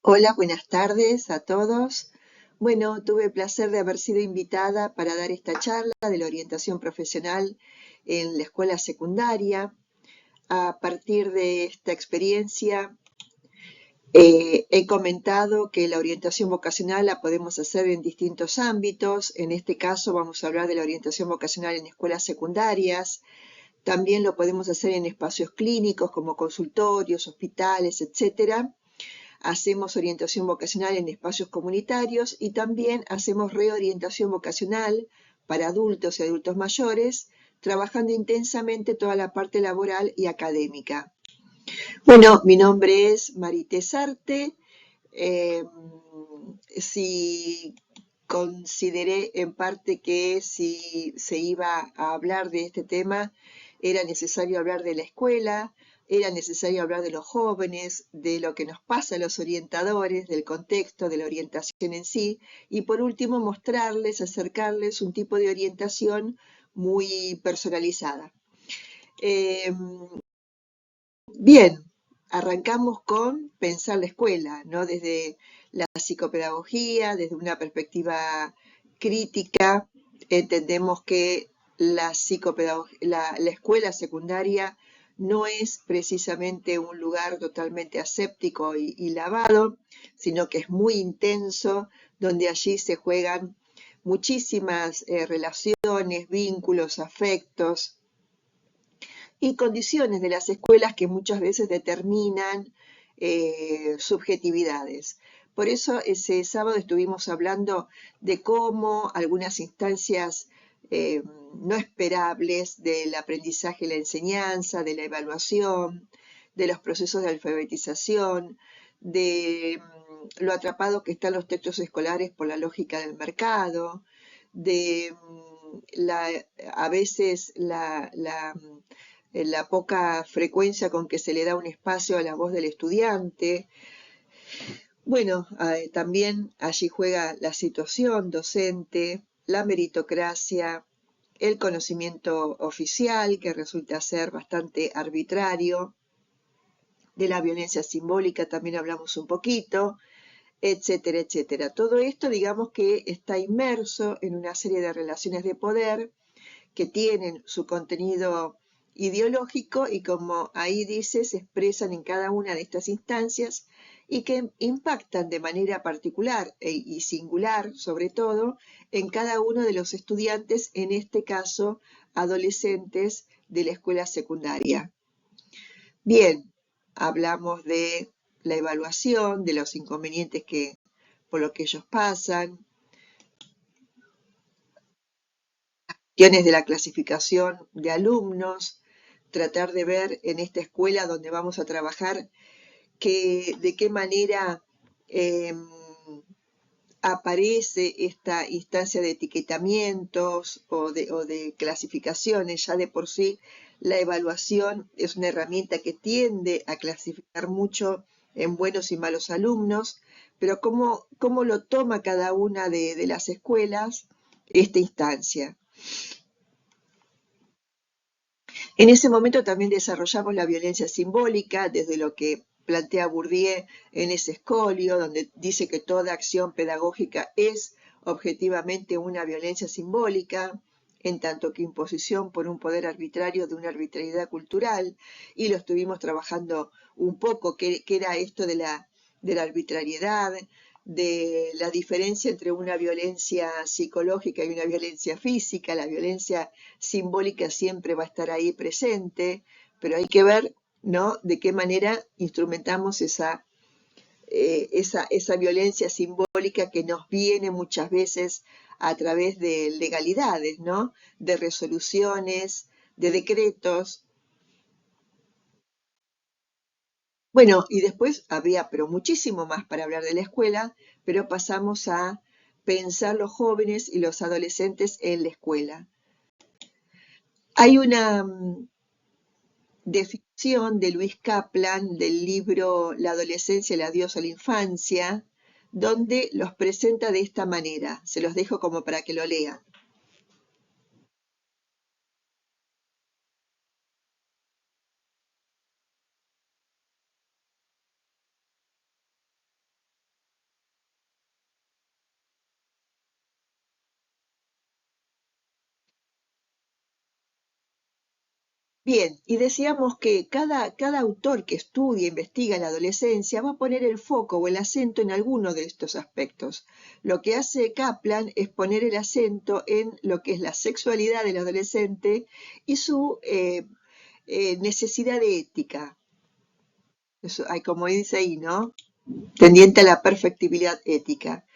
Hola, buenas tardes a todos. Bueno, tuve el placer de haber sido invitada para dar esta charla de la orientación profesional en la escuela secundaria. A partir de esta experiencia, he comentado que la orientación vocacional la podemos hacer en distintos ámbitos. En este caso vamos a hablar de la orientación vocacional en escuelas secundarias. También lo podemos hacer en espacios clínicos como consultorios, hospitales, etcétera. Hacemos orientación vocacional en espacios comunitarios y también hacemos reorientación vocacional para adultos y adultos mayores, trabajando intensamente toda la parte laboral y académica. Bueno, mi nombre es Marité Sarte. Eh, si consideré en parte que si se iba a hablar de este tema, era necesario hablar de la escuela, era necesario hablar de los jóvenes, de lo que nos pasa a los orientadores, del contexto, de la orientación en sí, y por último mostrarles, acercarles un tipo de orientación muy personalizada. Eh, Bien, arrancamos con pensar la escuela, ¿no? Desde la psicopedagogía, desde una perspectiva crítica, entendemos que la escuela secundaria no es precisamente un lugar totalmente aséptico y lavado, sino que es muy intenso, donde allí se juegan muchísimas relaciones, vínculos, afectos y condiciones de las escuelas que muchas veces determinan subjetividades. Por eso ese sábado estuvimos hablando de cómo algunas instancias no esperables del aprendizaje y la enseñanza, de la evaluación, de los procesos de alfabetización, de lo atrapado que están los textos escolares por la lógica del mercado, de a veces la poca frecuencia con que se le da un espacio a la voz del estudiante. Bueno, también allí juega la situación docente, la meritocracia, el conocimiento oficial, que resulta ser bastante arbitrario, de la violencia simbólica también hablamos un poquito, etcétera, etcétera. Todo esto, digamos que está inmerso en una serie de relaciones de poder que tienen su contenido ideológico y, como ahí dice, se expresan en cada una de estas instancias y que impactan de manera particular y singular, sobre todo, en cada uno de los estudiantes, en este caso, adolescentes de la escuela secundaria. Bien, hablamos de la evaluación, de los inconvenientes por lo que ellos pasan, cuestiones de la clasificación de alumnos, tratar de ver en esta escuela donde vamos a trabajar de qué manera eh, aparece esta instancia de etiquetamientos o de clasificaciones. Ya de por sí la evaluación es una herramienta que tiende a clasificar mucho en buenos y malos alumnos, pero cómo lo toma cada una de las escuelas esta instancia. En ese momento también desarrollamos la violencia simbólica desde lo que plantea Bourdieu en ese escolio, donde dice que toda acción pedagógica es objetivamente una violencia simbólica, en tanto que imposición por un poder arbitrario de una arbitrariedad cultural, y lo estuvimos trabajando un poco, que era esto de la arbitrariedad, de la diferencia entre una violencia psicológica y una violencia física. La violencia simbólica siempre va a estar ahí presente, pero hay que ver, ¿no?, de qué manera instrumentamos esa violencia simbólica que nos viene muchas veces a través de legalidades, ¿no?, de resoluciones, de decretos. Bueno, y después había, pero muchísimo más para hablar de la escuela, pero pasamos a pensar los jóvenes y los adolescentes en la escuela. Hay una definición de Luis Kaplan del libro La adolescencia, el adiós a la infancia, donde los presenta de esta manera. Se los dejo como para que lo lean. Bien, y decíamos que cada autor que estudia e investiga la adolescencia va a poner el foco o el acento en alguno de estos aspectos. Lo que hace Kaplan es poner el acento en lo que es la sexualidad del adolescente y su necesidad de ética. Eso, como dice ahí, ¿no? Tendiente a la perfectibilidad ética.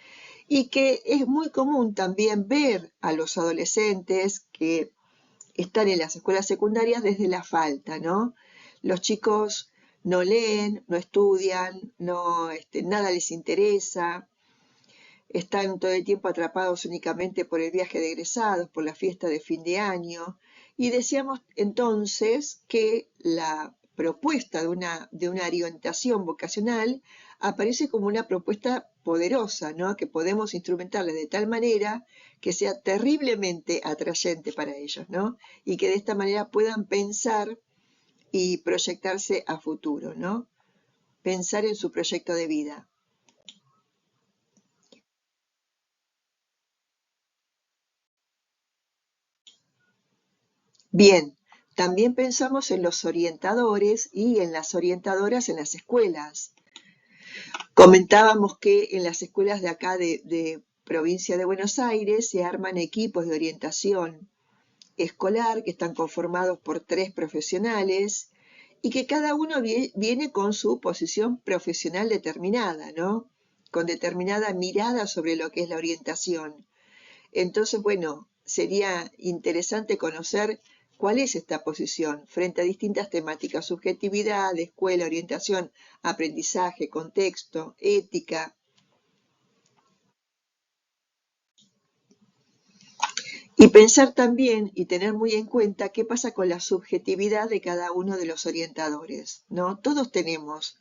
Y que es muy común también ver a los adolescentes que están en las escuelas secundarias desde la falta, ¿no? Los chicos no leen, no estudian, no, nada les interesa, están todo el tiempo atrapados únicamente por el viaje de egresados, por la fiesta de fin de año. Y decíamos entonces que la propuesta de una orientación vocacional aparece como una propuesta poderosa, ¿no? Que podemos instrumentarla de tal manera que sea terriblemente atrayente para ellos, ¿no? Y que de esta manera puedan pensar y proyectarse a futuro, ¿no? Pensar en su proyecto de vida. Bien, también pensamos en los orientadores y en las orientadoras en las escuelas. Comentábamos que en las escuelas de acá de provincia de Buenos Aires se arman equipos de orientación escolar que están conformados por 3 profesionales y que cada uno viene con su posición profesional determinada, ¿no? Con determinada mirada sobre lo que es la orientación. Entonces, bueno, sería interesante conocer cuál es esta posición frente a distintas temáticas: subjetividad, escuela, orientación, aprendizaje, contexto, ética. Y pensar también y tener muy en cuenta qué pasa con la subjetividad de cada uno de los orientadores, ¿no? Todos tenemos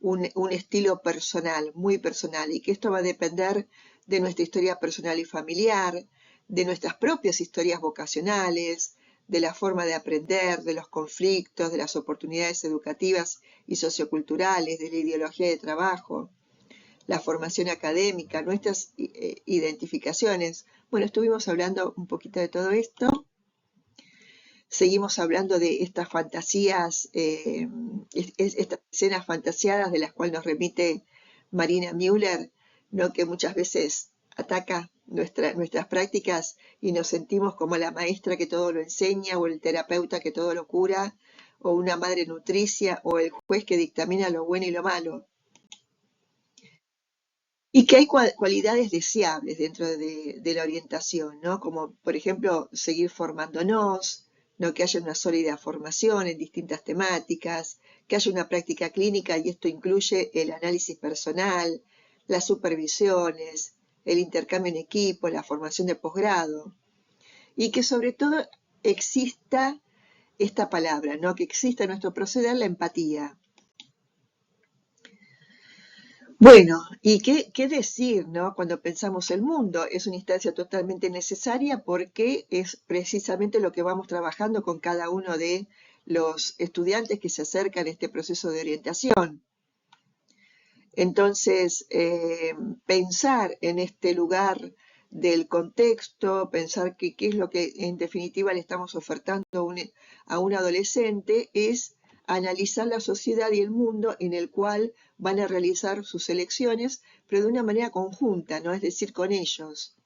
un estilo personal, muy personal, y que esto va a depender de nuestra historia personal y familiar, de nuestras propias historias vocacionales, de la forma de aprender, de los conflictos, de las oportunidades educativas y socioculturales, de la ideología de trabajo, la formación académica, nuestras identificaciones. Bueno, estuvimos hablando un poquito de todo esto. Seguimos hablando de estas fantasías, estas escenas fantasiadas de las cuales nos remite Marina Müller, ¿no? Que muchas veces ataca nuestras prácticas y nos sentimos como la maestra que todo lo enseña, o el terapeuta que todo lo cura, o una madre nutricia, o el juez que dictamina lo bueno y lo malo. Y que hay cualidades deseables dentro de la orientación, ¿no? Como por ejemplo seguir formándonos, ¿no? Que haya una sólida formación en distintas temáticas, que haya una práctica clínica, y esto incluye el análisis personal, las supervisiones, el intercambio en equipo, la formación de posgrado, y que sobre todo exista esta palabra, ¿no? Que exista en nuestro proceder la empatía. Bueno, ¿y qué decir, ¿no? Cuando pensamos el mundo? Es una instancia totalmente necesaria porque es precisamente lo que vamos trabajando con cada uno de los estudiantes que se acercan a este proceso de orientación. Entonces, pensar en este lugar del contexto, pensar qué es lo que en definitiva le estamos ofertando a un adolescente, es analizar la sociedad y el mundo en el cual van a realizar sus elecciones, pero de una manera conjunta, ¿no? Es decir, con ellos.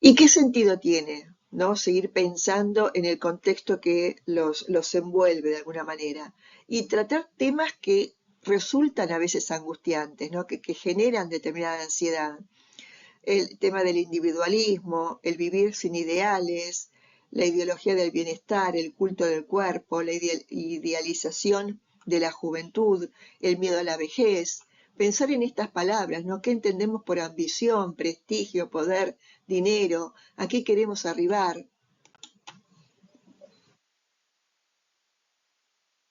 ¿Y qué sentido tiene, ¿no? Seguir pensando en el contexto que los envuelve de alguna manera y tratar temas que resultan a veces angustiantes, ¿no? Que generan determinada ansiedad. El tema del individualismo, el vivir sin ideales, la ideología del bienestar, el culto del cuerpo, la idealización de la juventud, el miedo a la vejez. Pensar en estas palabras, ¿no? ¿Qué entendemos por ambición, prestigio, poder, dinero? ¿A qué queremos arribar?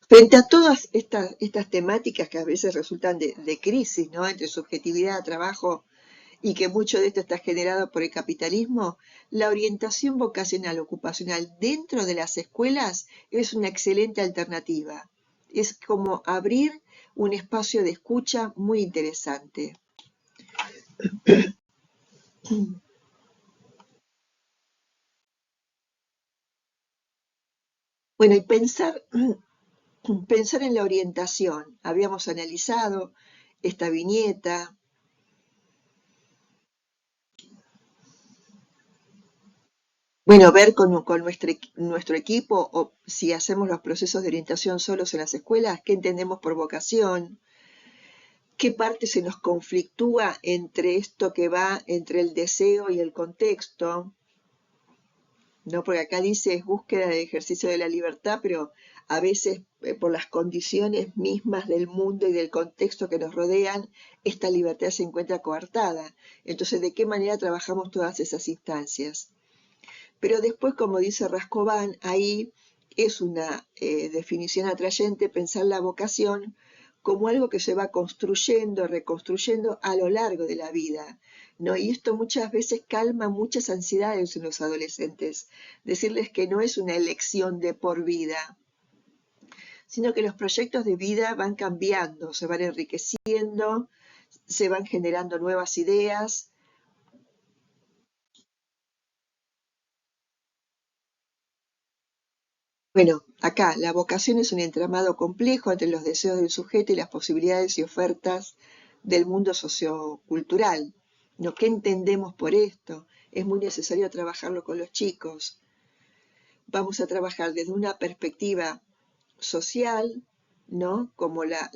Frente a todas estas temáticas que a veces resultan de crisis, ¿no? Entre subjetividad, trabajo, y que mucho de esto está generado por el capitalismo, la orientación vocacional ocupacional dentro de las escuelas es una excelente alternativa. Es como abrir un espacio de escucha muy interesante. Bueno, y pensar en la orientación. Habíamos analizado esta viñeta. Bueno, ver con nuestro equipo o si hacemos los procesos de orientación solos en las escuelas, qué entendemos por vocación, qué parte se nos conflictúa entre esto que va entre el deseo y el contexto, ¿no? Porque acá dice es búsqueda del ejercicio de la libertad, pero a veces por las condiciones mismas del mundo y del contexto que nos rodean, esta libertad se encuentra coartada. Entonces, ¿de qué manera trabajamos todas esas instancias? Pero después, como dice Rascobán, ahí es una definición atrayente pensar la vocación como algo que se va construyendo, reconstruyendo a lo largo de la vida, ¿no? Y esto muchas veces calma muchas ansiedades en los adolescentes, decirles que no es una elección de por vida, sino que los proyectos de vida van cambiando, se van enriqueciendo, se van generando nuevas ideas. Bueno, acá la vocación es un entramado complejo entre los deseos del sujeto y las posibilidades y ofertas del mundo sociocultural. ¿No? ¿Qué entendemos por esto? Es muy necesario trabajarlo con los chicos. Vamos a trabajar desde una perspectiva social, ¿no? Como la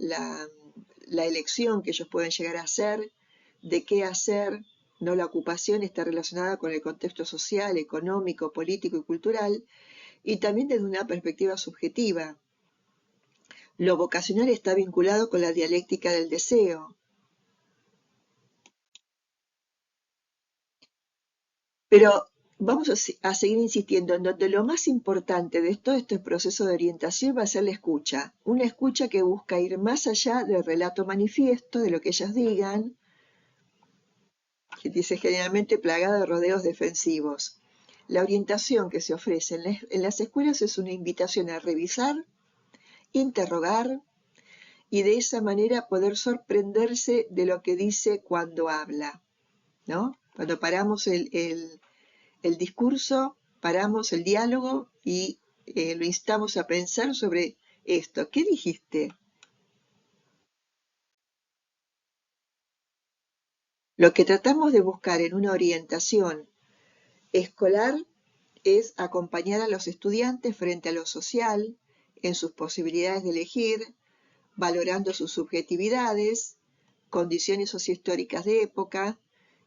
elección que ellos pueden llegar a hacer, de qué hacer, ¿no? La ocupación está relacionada con el contexto social, económico, político y cultural, y también desde una perspectiva subjetiva. Lo vocacional está vinculado con la dialéctica del deseo, pero vamos a seguir insistiendo en donde lo más importante de todo este proceso de orientación va a ser la escucha, una escucha que busca ir más allá del relato manifiesto, de lo que ellas digan, que dice generalmente plagada de rodeos defensivos. La orientación que se ofrece en las escuelas es una invitación a revisar, interrogar, y de esa manera poder sorprenderse de lo que dice cuando habla, ¿no? Cuando paramos el discurso, paramos el diálogo y lo instamos a pensar sobre esto. ¿Qué dijiste? Lo que tratamos de buscar en una orientación escolar es acompañar a los estudiantes frente a lo social, en sus posibilidades de elegir, valorando sus subjetividades, condiciones sociohistóricas de época,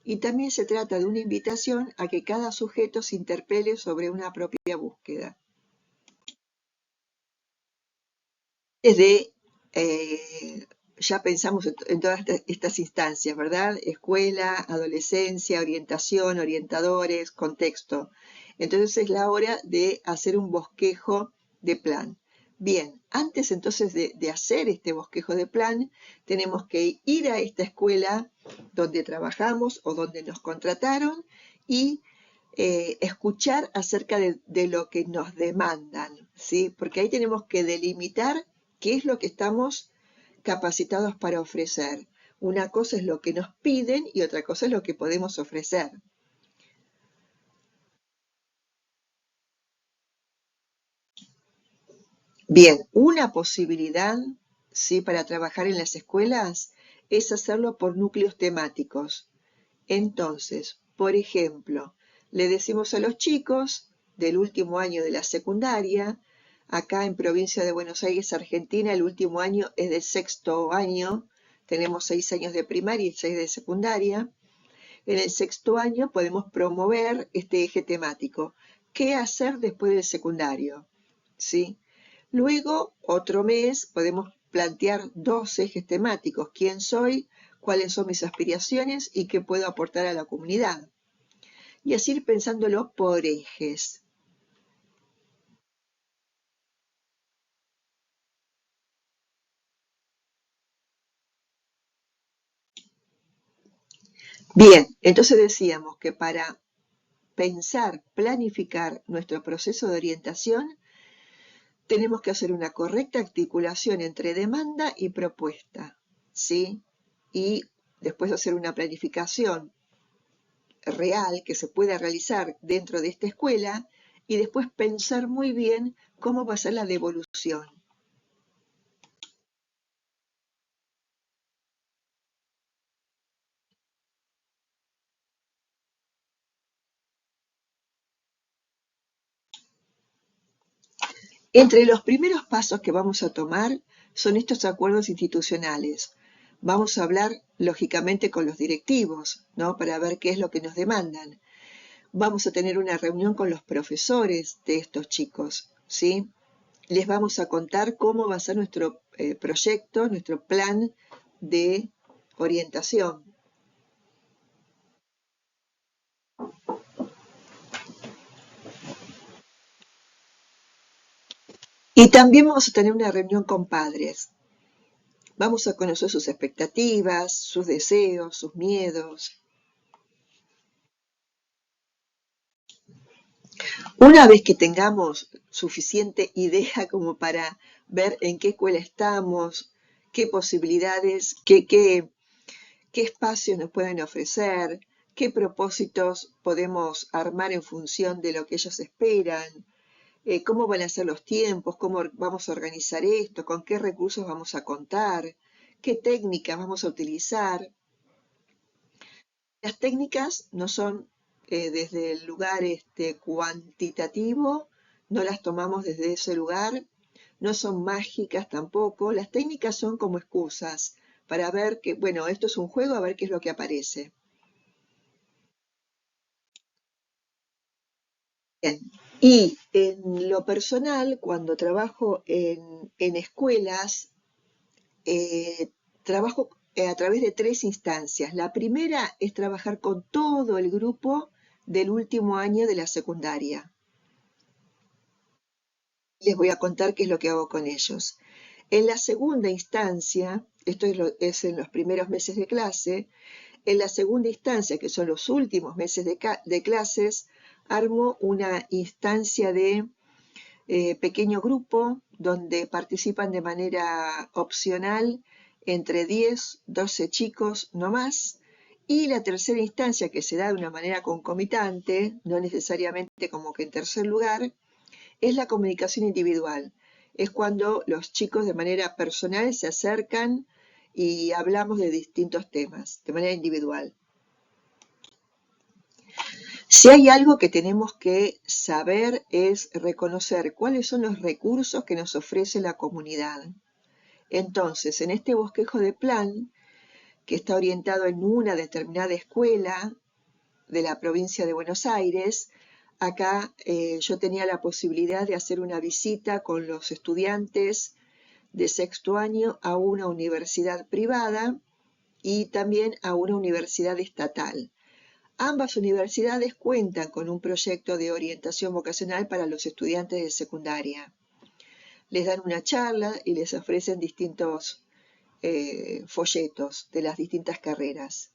y también se trata de una invitación a que cada sujeto se interpele sobre una propia búsqueda. Desde, ya pensamos en todas estas instancias, ¿verdad? Escuela, adolescencia, orientación, orientadores, contexto. Entonces es la hora de hacer un bosquejo de plan. Bien, antes entonces de hacer este bosquejo de plan, tenemos que ir a esta escuela donde trabajamos o donde nos contrataron y escuchar acerca de lo que nos demandan, ¿sí? Porque ahí tenemos que delimitar qué es lo que estamos capacitados para ofrecer. Una cosa es lo que nos piden y otra cosa es lo que podemos ofrecer. Bien, una posibilidad, ¿sí? Para trabajar en las escuelas es hacerlo por núcleos temáticos. Entonces, por ejemplo, le decimos a los chicos del último año de la secundaria, acá en provincia de Buenos Aires, Argentina, el último año es del sexto año, tenemos 6 años de primaria y 6 de secundaria. En el sexto año podemos promover este eje temático. ¿Qué hacer después del secundario? ¿Sí? Luego, otro mes, podemos plantear 2 ejes temáticos. ¿Quién soy? ¿Cuáles son mis aspiraciones? ¿Y qué puedo aportar a la comunidad? Y así ir pensándolo por ejes. Bien, entonces decíamos que para pensar, planificar nuestro proceso de orientación, tenemos que hacer una correcta articulación entre demanda y propuesta, ¿sí? Y después hacer una planificación real que se pueda realizar dentro de esta escuela y después pensar muy bien cómo va a ser la devolución. Entre los primeros pasos que vamos a tomar son estos acuerdos institucionales. Vamos a hablar, lógicamente, con los directivos, ¿no? Para ver qué es lo que nos demandan. Vamos a tener una reunión con los profesores de estos chicos, ¿sí? Les vamos a contar cómo va a ser nuestro proyecto, nuestro plan de orientación. Y también vamos a tener una reunión con padres. Vamos a conocer sus expectativas, sus deseos, sus miedos. Una vez que tengamos suficiente idea como para ver en qué escuela estamos, qué posibilidades, qué espacios nos pueden ofrecer, qué propósitos podemos armar en función de lo que ellos esperan, cómo van a ser los tiempos, cómo vamos a organizar esto, con qué recursos vamos a contar, qué técnicas vamos a utilizar. Las técnicas no son desde el lugar cuantitativo, no las tomamos desde ese lugar, no son mágicas tampoco. Las técnicas son como excusas para ver que, bueno, esto es un juego, a ver qué es lo que aparece. Bien. Y en lo personal, cuando trabajo en escuelas, trabajo a través de 3 instancias. La primera es trabajar con todo el grupo del último año de la secundaria. Les voy a contar qué es lo que hago con ellos. En la segunda instancia, esto es en los primeros meses de clase, en la segunda instancia, que son los últimos meses de clases, armo una instancia de pequeño grupo donde participan de manera opcional entre 10, 12 chicos no más. Y la tercera instancia, que se da de una manera concomitante, no necesariamente como que en tercer lugar, es la comunicación individual. Es cuando los chicos de manera personal se acercan y hablamos de distintos temas, de manera individual. Si hay algo que tenemos que saber es reconocer cuáles son los recursos que nos ofrece la comunidad. Entonces, en este bosquejo de plan, que está orientado en una determinada escuela de la provincia de Buenos Aires, acá yo tenía la posibilidad de hacer una visita con los estudiantes de sexto año a una universidad privada y también a una universidad estatal. Ambas universidades cuentan con un proyecto de orientación vocacional para los estudiantes de secundaria. Les dan una charla y les ofrecen distintos folletos de las distintas carreras.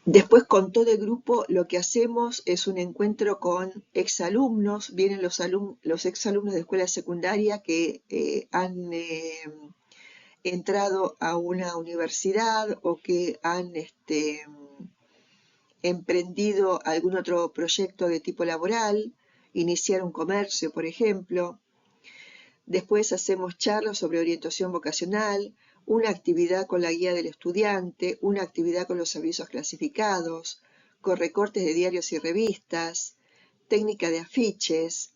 Después con todo el grupo lo que hacemos es un encuentro con exalumnos, vienen los exalumnos de escuela secundaria que han entrado a una universidad o que han emprendido algún otro proyecto de tipo laboral, iniciar un comercio, por ejemplo. Después hacemos charlas sobre orientación vocacional, una actividad con la guía del estudiante, una actividad con los avisos clasificados, con recortes de diarios y revistas, técnica de afiches.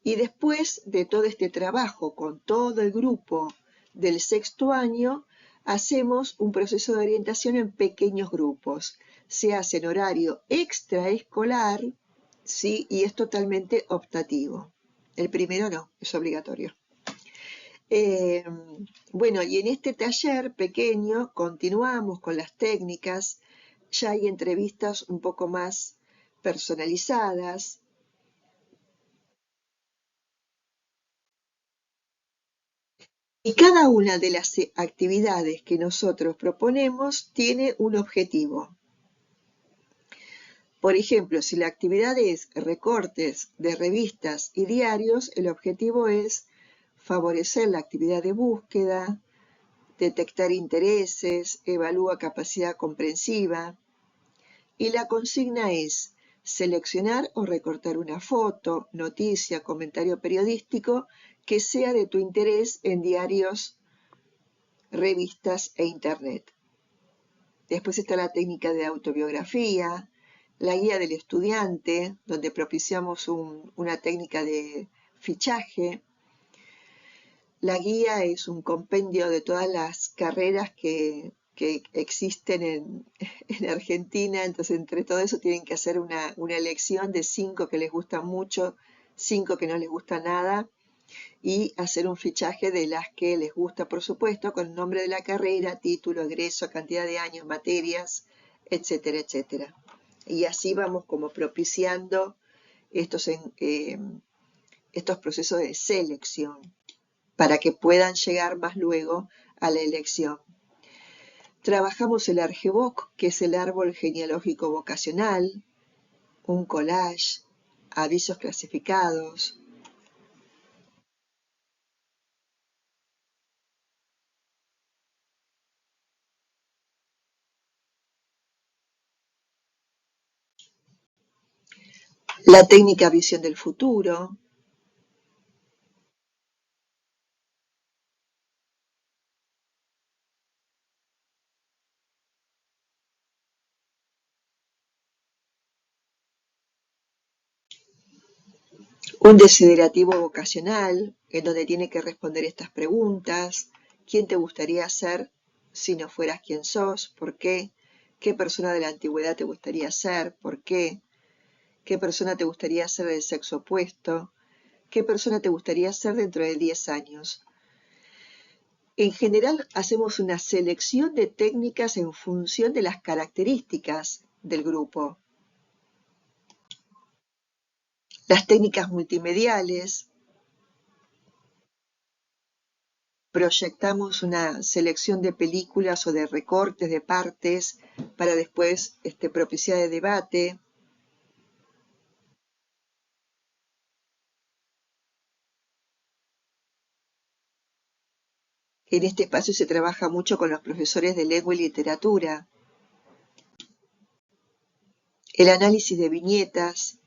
Y después de todo este trabajo con todo el grupo del sexto año, hacemos un proceso de orientación en pequeños grupos. Se hace en horario extraescolar, ¿sí? Y es totalmente optativo. El primero no, es obligatorio. Eh, bueno, y en este taller pequeño continuamos con las técnicas, ya hay entrevistas un poco más personalizadas. Y cada una de las actividades que nosotros proponemos tiene un objetivo. Por ejemplo, si la actividad es recortes de revistas y diarios, el objetivo es favorecer la actividad de búsqueda, detectar intereses, evalúa capacidad comprensiva. y la consigna es seleccionar o recortar una foto, noticia, comentario periodístico que sea de tu interés en diarios, revistas e internet. Después está la técnica de autobiografía, la guía del estudiante, donde propiciamos una técnica de fichaje. La guía es un compendio de todas las carreras que existen en Argentina, entonces entre todo eso tienen que hacer una elección de 5 que les gustan mucho, 5 que no les gusta nada, y hacer un fichaje de las que les gusta, por supuesto, con el nombre de la carrera, título, egreso, cantidad de años, materias, etcétera, etcétera. Y así vamos como propiciando estos procesos de selección para que puedan llegar más luego a la elección. Trabajamos el Arjeboc, que es el árbol genealógico vocacional, un collage, avisos clasificados. La técnica visión del futuro. Un desiderativo vocacional, en donde tiene que responder estas preguntas. ¿Quién te gustaría ser si no fueras quien sos? ¿Por qué? ¿Qué persona de la antigüedad te gustaría ser? ¿Por qué? ¿Qué persona te gustaría ser del sexo opuesto? ¿Qué persona te gustaría ser dentro de 10 años? En general, hacemos una selección de técnicas en función de las características del grupo. Las técnicas multimediales. Proyectamos una selección de películas o de recortes de partes para después propiciar el debate. En este espacio se trabaja mucho con los profesores de lengua y literatura. El análisis de viñetas.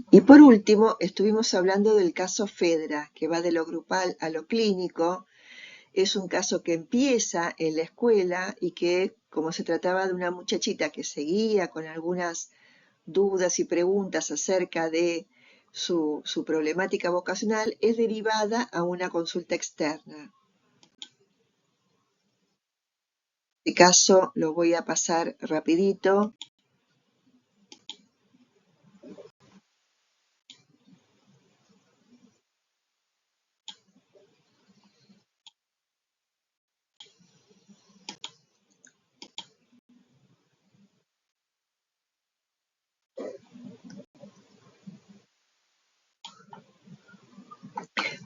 Y por último, estuvimos hablando del caso Fedra, que va de lo grupal a lo clínico. Es un caso que empieza en la escuela y que, como se trataba de una muchachita que seguía con algunas dudas y preguntas acerca de su problemática vocacional, es derivada a una consulta externa. En este caso lo voy a pasar rapidito.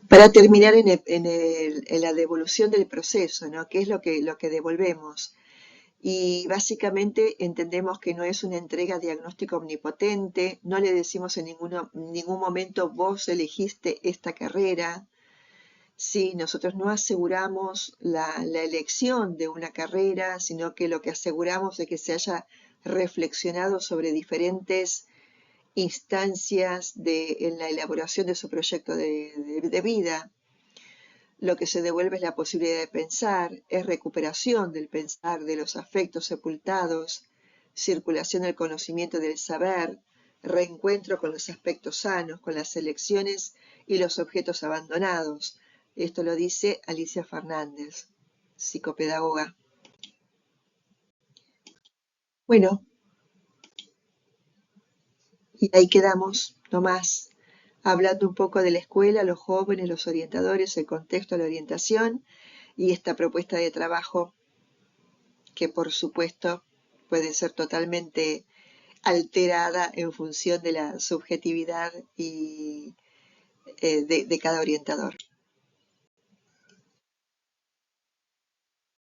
Para terminar en la devolución del proceso, ¿no? ¿Qué es lo que devolvemos? Y básicamente entendemos que no es una entrega diagnóstico omnipotente, no le decimos en ningún momento vos elegiste esta carrera. Sí, nosotros no aseguramos la elección de una carrera, sino que lo que aseguramos es que se haya reflexionado sobre diferentes instancias en la elaboración de su proyecto de vida. Lo que se devuelve es la posibilidad de pensar, es recuperación del pensar, de los afectos sepultados, circulación del conocimiento del saber, reencuentro con los aspectos sanos, con las elecciones y los objetos abandonados. Esto lo dice Alicia Fernández, psicopedagoga. Bueno, y ahí quedamos, no más, hablando un poco de la escuela, los jóvenes, los orientadores, el contexto de la orientación y esta propuesta de trabajo que por supuesto puede ser totalmente alterada en función de la subjetividad y, de cada orientador.